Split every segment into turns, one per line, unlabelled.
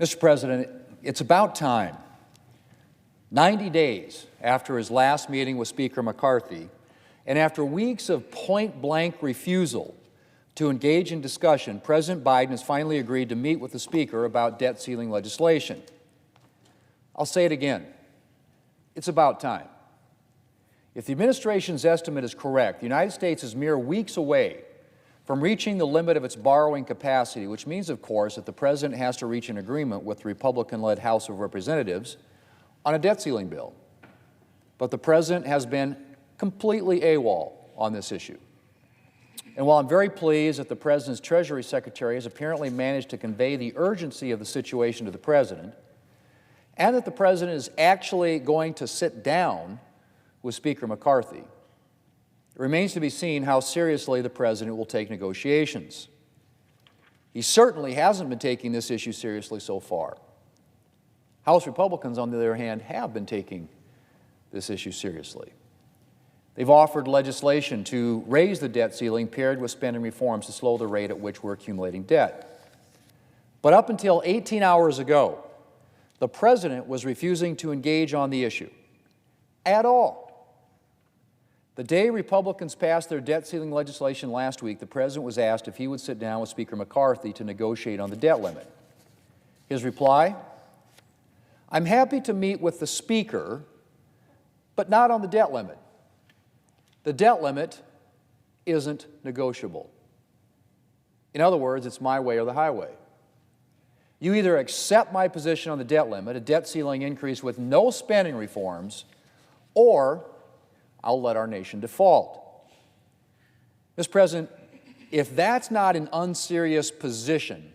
Mr. President, it's about time. 90 days after his last meeting with Speaker McCarthy, and after weeks of point-blank refusal to engage in discussion, President Biden has finally agreed to meet with the Speaker about debt ceiling legislation. I'll say it again. It's about time. If the administration's estimate is correct, the United States is mere weeks away from reaching the limit of its borrowing capacity, which means, of course, that the President has to reach an agreement with the Republican-led House of Representatives on a debt ceiling bill. But the President has been completely AWOL on this issue. And while I'm very pleased that the President's Treasury Secretary has apparently managed to convey the urgency of the situation to the President, and that the President is actually going to sit down with Speaker McCarthy, it remains to be seen how seriously the President will take negotiations. He certainly hasn't been taking this issue seriously so far. House Republicans, on the other hand, have been taking this issue seriously. They've offered legislation to raise the debt ceiling paired with spending reforms to slow the rate at which we're accumulating debt. But up until 18 hours ago, the President was refusing to engage on the issue at all. The day Republicans passed their debt ceiling legislation last week, the President was asked if he would sit down with Speaker McCarthy to negotiate on the debt limit. His reply, "I'm happy to meet with the Speaker, but not on the debt limit. The debt limit isn't negotiable." In other words, it's my way or the highway. You either accept my position on the debt limit, a debt ceiling increase with no spending reforms, or I'll let our nation default. Mr. President, if that's not an unserious position,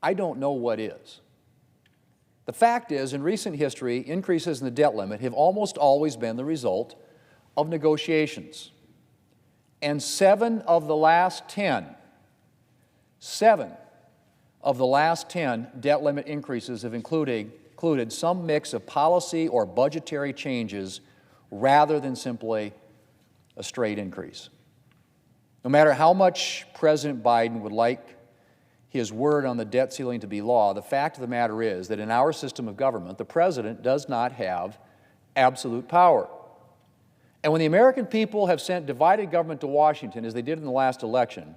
I don't know what is. The fact is, in recent history, increases in the debt limit have almost always been the result of negotiations. And 7 of the last 10 debt limit increases have included some mix of policy or budgetary changes rather than simply a straight increase. No matter how much President Biden would like his word on the debt ceiling to be law, the fact of the matter is that in our system of government, the President does not have absolute power. And when the American people have sent divided government to Washington, as they did in the last election,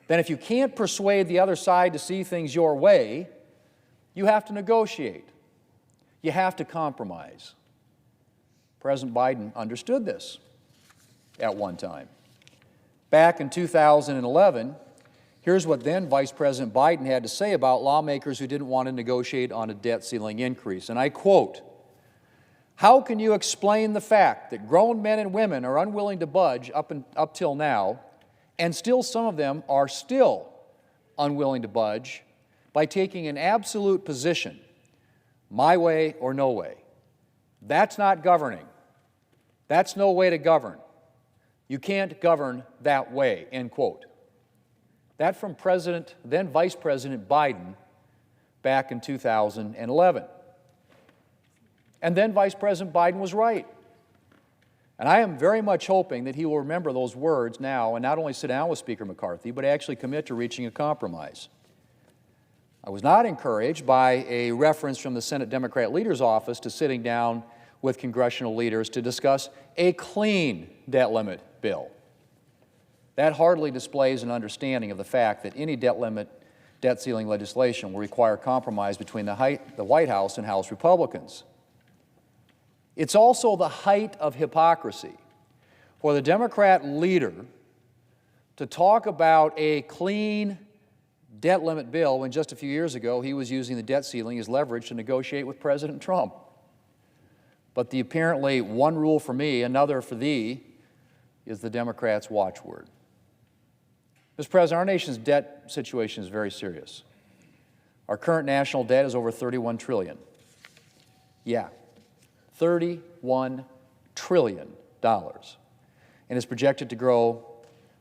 then if you can't persuade the other side to see things your way, you have to negotiate. You have to compromise. President Biden understood this at one time. Back in 2011, here's what then Vice President Biden had to say about lawmakers who didn't want to negotiate on a debt ceiling increase. And I quote, "How can you explain the fact that grown men and women are unwilling to budge up till now, and still some of them are still unwilling to budge by taking an absolute position, my way or no way? That's not governing. That's no way to govern. You can't govern that way," end quote. That from then Vice President Biden back in 2011. And then Vice President Biden was right. And I am very much hoping that he will remember those words now and not only sit down with Speaker McCarthy, but actually commit to reaching a compromise. I was not encouraged by a reference from the Senate Democrat leader's office to sitting down with congressional leaders to discuss a clean debt limit bill. That hardly displays an understanding of the fact that any debt ceiling legislation will require compromise between the White House and House Republicans. It's also the height of hypocrisy for the Democrat leader to talk about a clean debt limit bill when just a few years ago he was using the debt ceiling as leverage to negotiate with President Trump. But the apparently one rule for me, another for thee, is the Democrats' watchword. Mr. President, our nation's debt situation is very serious. Our current national debt is over $31 trillion. Yeah, $31 trillion. And is projected to grow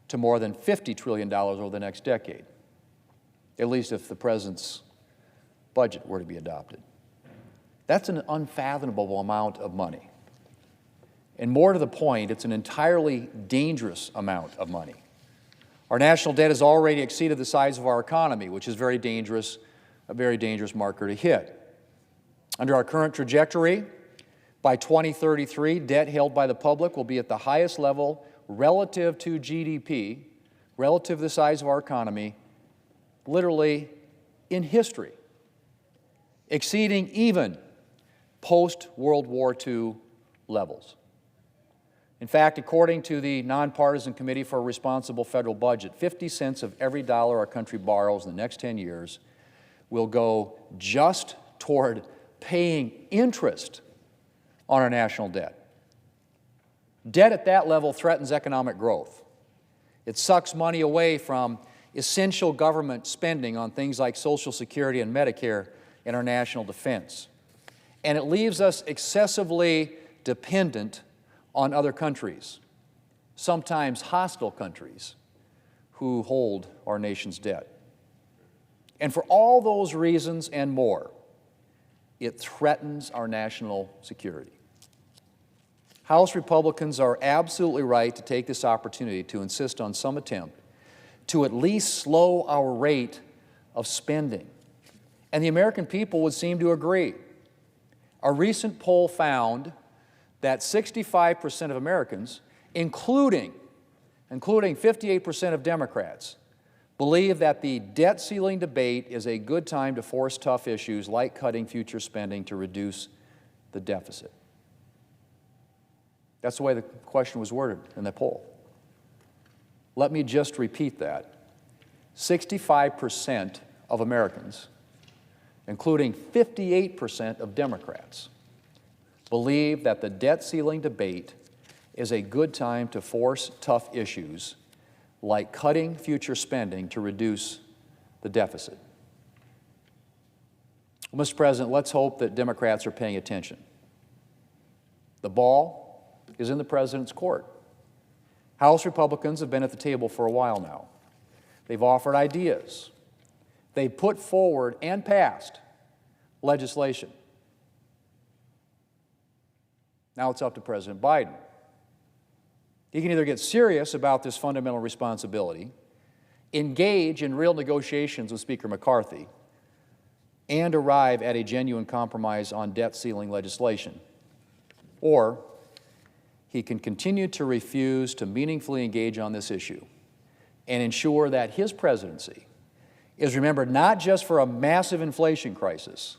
to more than $50 trillion over the next decade, at least if the President's budget were to be adopted. That's an unfathomable amount of money. And more to the point, it's an entirely dangerous amount of money. Our national debt has already exceeded the size of our economy, which is very dangerous a very dangerous marker to hit. Under our current trajectory, by 2033, debt held by the public will be at the highest level relative to GDP, relative to the size of our economy, literally in history, exceeding even post-World War II levels. In fact, according to the Nonpartisan Committee for a Responsible Federal Budget, 50 cents of every dollar our country borrows in the next 10 years will go just toward paying interest on our national debt. Debt at that level threatens economic growth. It sucks money away from essential government spending on things like Social Security and Medicare and our national defense. And it leaves us excessively dependent on other countries, sometimes hostile countries, who hold our nation's debt. And for all those reasons and more, it threatens our national security. House Republicans are absolutely right to take this opportunity to insist on some attempt to at least slow our rate of spending. And the American people would seem to agree. A recent poll found that 65% of Americans, including 58% of Democrats, believe that the debt ceiling debate is a good time to force tough issues like cutting future spending to reduce the deficit. That's the way the question was worded in the poll. Let me just repeat that. 65% of Americans, including 58% of Democrats, believe that the debt ceiling debate is a good time to force tough issues like cutting future spending to reduce the deficit. Well, Mr. President, let's hope that Democrats are paying attention. The ball is in the President's court. House Republicans have been at the table for a while now. They've offered ideas. They've put forward and passed legislation. Now it's up to President Biden. He can either get serious about this fundamental responsibility, engage in real negotiations with Speaker McCarthy, and arrive at a genuine compromise on debt ceiling legislation, or he can continue to refuse to meaningfully engage on this issue and ensure that his presidency is remembered not just for a massive inflation crisis,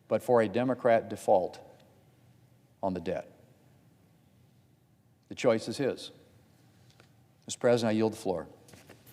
but for a Democrat default on the debt. The choice is his. Mr. President, I yield the floor.